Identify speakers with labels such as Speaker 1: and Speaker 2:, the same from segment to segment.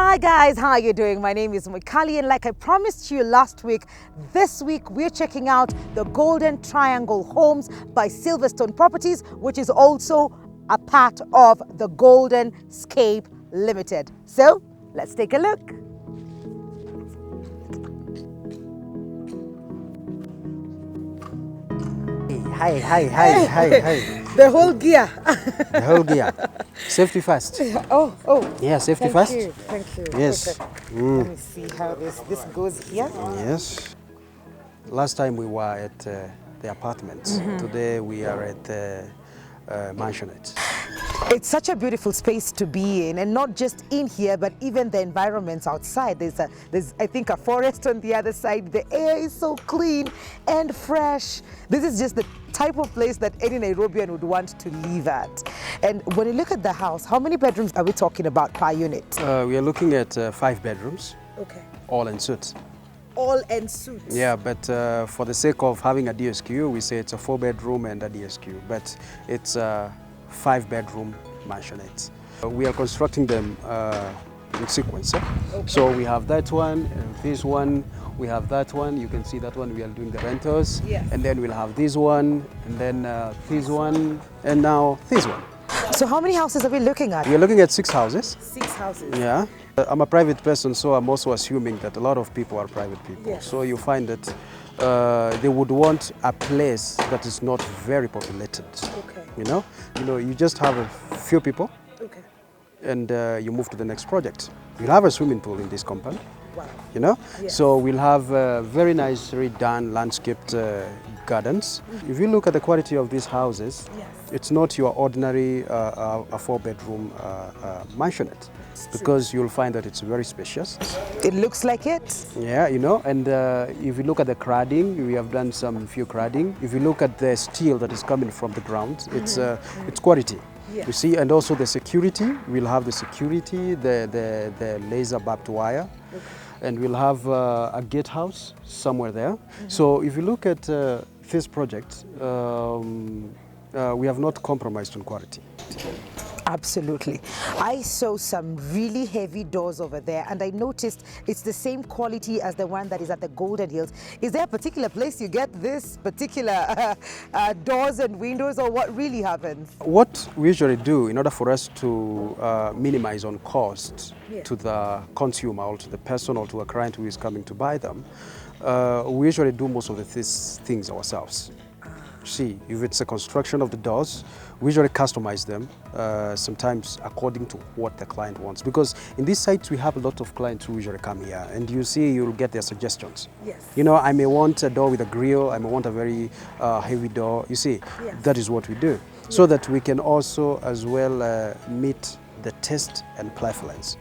Speaker 1: Hi guys, how are you doing? My name is Mwikali, and like I promised you last week, this week we're checking out the Golden Triangle Homes by Silverstone Properties, which is also a part of the Goldenscape Limited. So let's take a look.
Speaker 2: Hi.
Speaker 1: The whole gear.
Speaker 2: The whole gear. Safety first.
Speaker 1: Oh.
Speaker 2: Yeah, safety first.
Speaker 1: Thank you.
Speaker 2: Yes.
Speaker 1: Okay. Let me see how this goes here.
Speaker 2: Yes. Last time we were at the apartments. Today we are at the maisonnates.
Speaker 1: It's such a beautiful space to be in, and not just in here, but even the environments outside. There's I think a forest on the other side. The air is so clean and fresh. This is just the type of place that any Nairobian would want to live at. And when you look at the house, how many bedrooms are we talking about per unit?
Speaker 2: We are looking at 5 bedrooms,
Speaker 1: Okay.
Speaker 2: all en suite.
Speaker 1: All en suite.
Speaker 2: Yeah, but for the sake of having a DSQ, we say it's a 4-bedroom and a DSQ, but it's a 5-bedroom maisonnates. We are constructing them in sequence. Okay. So we have that one, and this one, we have that one. You can see that one, we are doing the rentals.
Speaker 1: Yes.
Speaker 2: And then we'll have this one, and then this one, and now this one.
Speaker 1: So how many houses are we looking at?
Speaker 2: We are looking at 6 houses.
Speaker 1: 6 houses.
Speaker 2: Yeah. I'm a private person, so I'm also assuming that a lot of people are private people.
Speaker 1: Yes.
Speaker 2: So you find that they would want a place that is not very populated.
Speaker 1: Okay.
Speaker 2: You know, you just have a few people,
Speaker 1: Okay.
Speaker 2: and you move to the next project. You'll have a swimming pool in this compound.
Speaker 1: Wow.
Speaker 2: You know,
Speaker 1: Yes.
Speaker 2: so we'll have very nicely done landscaped gardens. If you look at the quality of these houses,
Speaker 1: Yes.
Speaker 2: it's not your ordinary a 4-bedroom maisonette, because you'll find that it's very spacious.
Speaker 1: It looks like it.
Speaker 2: Yeah, you know, and if you look at the cladding, we have done some few cladding. If you look at the steel that is coming from the ground, it's quality.
Speaker 1: Yeah.
Speaker 2: You see, and also the security, we'll have the security, the laser barbed wire.
Speaker 1: Okay.
Speaker 2: And we'll have a gatehouse somewhere there. So if you look at this project, we have not compromised on quality.
Speaker 1: Absolutely. I saw some really heavy doors over there, and I noticed it's the same quality as the one that is at the Golden Hills. Is there a particular place you get this particular doors and windows, or what really happens?
Speaker 2: What we usually do in order for us to minimize on cost to the consumer or to the person or to a client who is coming to buy them, we usually do most of these things ourselves. See, if it's a construction of the doors, we usually customize them, sometimes according to what the client wants. Because in these sites, we have a lot of clients who usually come here, and you see, you'll get their suggestions.
Speaker 1: Yes.
Speaker 2: You know, I may want a door with a grill, I may want a very heavy door. You see, that is what we do. So that we can also as well meet the taste and preference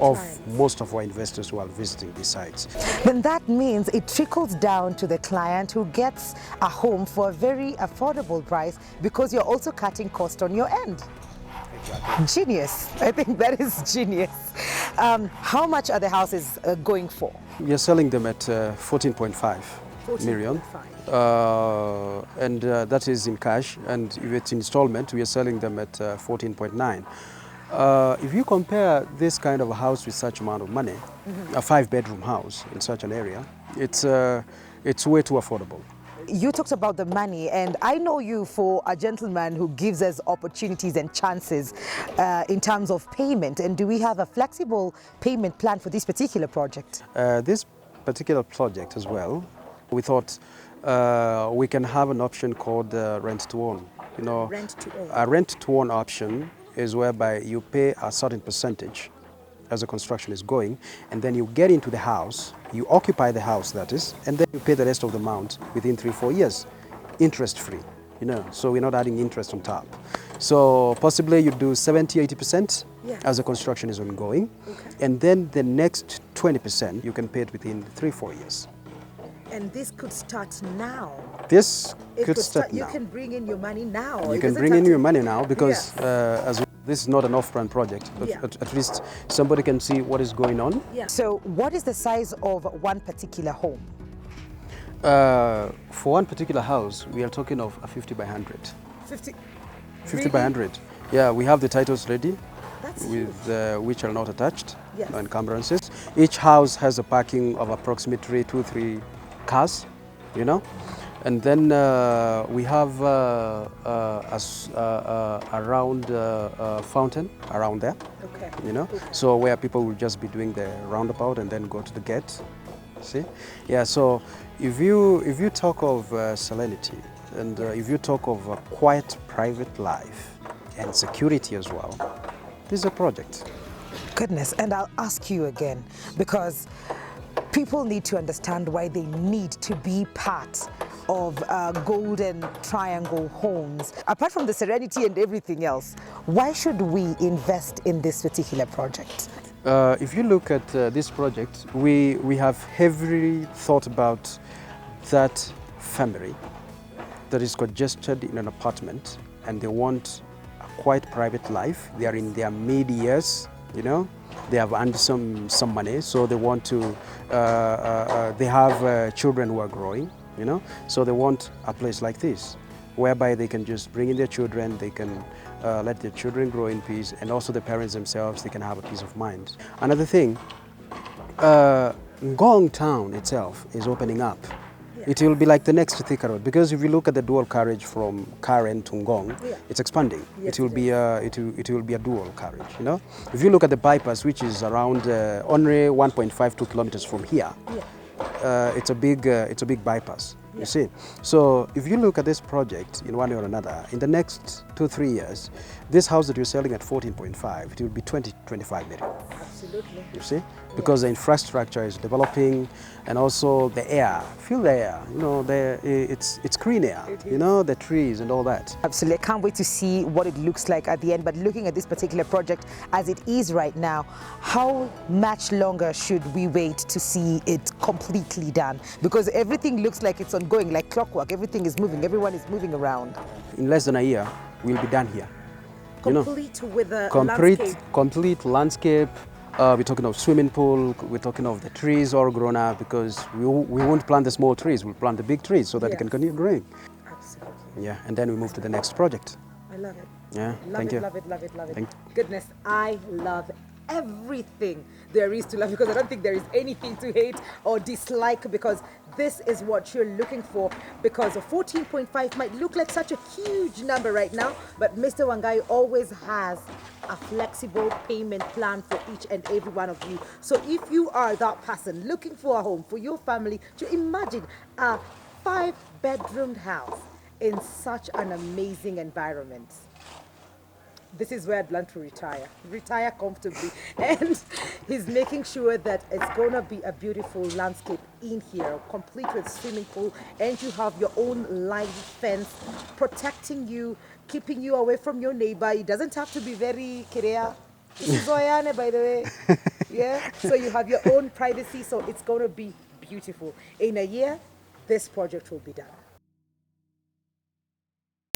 Speaker 2: of most of our investors who are visiting these sites.
Speaker 1: Then that means it trickles down to the client who gets a home for a very affordable price, because you're also cutting cost on your end. Exactly. Genius. I think that is genius. How much are the houses going for?
Speaker 2: We are selling them at 14.5 million. And that is in cash, and if it's installment, we are selling them at 14.9. If you compare this kind of a house with such amount of money, a 5-bedroom house in such an area, it's way too affordable.
Speaker 1: You talked about the money, and I know you for a gentleman who gives us opportunities and chances in terms of payment. And do we have a flexible payment plan for this particular project?
Speaker 2: This particular project as well, we thought we can have an option called rent to own. You know,
Speaker 1: Rent to own.
Speaker 2: A rent to own option is whereby you pay a certain percentage as the construction is going, and then you get into the house, you occupy the house, that is, and then you pay the rest of the amount within 3-4 years, interest-free, you know, so we're not adding interest on top. So possibly you do 70-80% as the construction is ongoing, and then the next 20% you can pay it within 3-4 years.
Speaker 1: And this could start now.
Speaker 2: This could start now.
Speaker 1: You can bring in your money now.
Speaker 2: You can bring in your money now, because as this is not an off-brand project, but at least somebody can see what is going on.
Speaker 1: Yeah. So what is the size of one particular home?
Speaker 2: For one particular house, we are talking of a 50 by 100.
Speaker 1: 50?
Speaker 2: 50 by 100. Yeah, we have the titles ready. which are not attached,
Speaker 1: Yes.
Speaker 2: no encumbrances. Each house has a parking of approximately 2-3 cars, you know. And then we have a round fountain around there,
Speaker 1: Okay.
Speaker 2: you know. So where people will just be doing the roundabout and then go to the gate. See, yeah. So if you talk of serenity and if you talk of a quiet private life and security as well, this is a project.
Speaker 1: Goodness, and I'll ask you again, because people need to understand why they need to be part of Golden Triangle Homes. Apart from the serenity and everything else, why should we invest in this particular project?
Speaker 2: If you look at this project, we have heavily thought about that family that is congested in an apartment and they want a quite private life. They are in their mid-years, you know. They have earned some money, so they want to, they have children who are growing, you know. So they want a place like this, whereby they can just bring in their children, they can let their children grow in peace, and also the parents themselves, they can have a peace of mind. Another thing, Ngong town itself is opening up. It will be like the next Thika Road, because if you look at the dual carriage from Karen to Ngong, it's expanding.
Speaker 1: Yes,
Speaker 2: it will be a dual carriage. You know, if you look at the bypass, which is around only 1.52 kilometers from here, it's a big bypass. You see, so if you look at this project in one way or another, in the next 2-3 years, this house that you're selling at 14.5, it will be 20-25 million.
Speaker 1: Absolutely.
Speaker 2: You see, because the infrastructure is developing, and also the air. Feel the air. You know, it's clean air. You know, the trees and all that.
Speaker 1: Absolutely. I can't wait to see what it looks like at the end. But looking at this particular project as it is right now, how much longer should we wait to see it completely done? Because everything looks like it's ongoing, like clockwork. Everything is moving. Everyone is moving around.
Speaker 2: In less than a year, we'll be done here.
Speaker 1: Complete with a landscape.
Speaker 2: Complete landscape. We're talking of swimming pool. We're talking of the trees all grown up, because we won't plant the small trees. We'll plant the big trees so that it can continue growing.
Speaker 1: Absolutely.
Speaker 2: Yeah, and then we move to the next project.
Speaker 1: I love it.
Speaker 2: Yeah,
Speaker 1: Love it, love it, love it, love it. Goodness, I love everything there is to love, because I don't think there is anything to hate or dislike, because this is what you're looking for. Because a 14.5 might look like such a huge number right now, but Mr. Wangai always has a flexible payment plan for each and every one of you. So if you are that person looking for a home for your family, to imagine a 5-bedroomed house in such an amazing environment, this is where I'd want to retire comfortably. And he's making sure that it's going to be a beautiful landscape in here, complete with swimming pool, and you have your own live fence protecting you, keeping you away from your neighbor. It doesn't have to be very Korea. This is Zoyane, by the way. Yeah, so you have your own privacy, so it's going to be beautiful. In a year, this project will be done.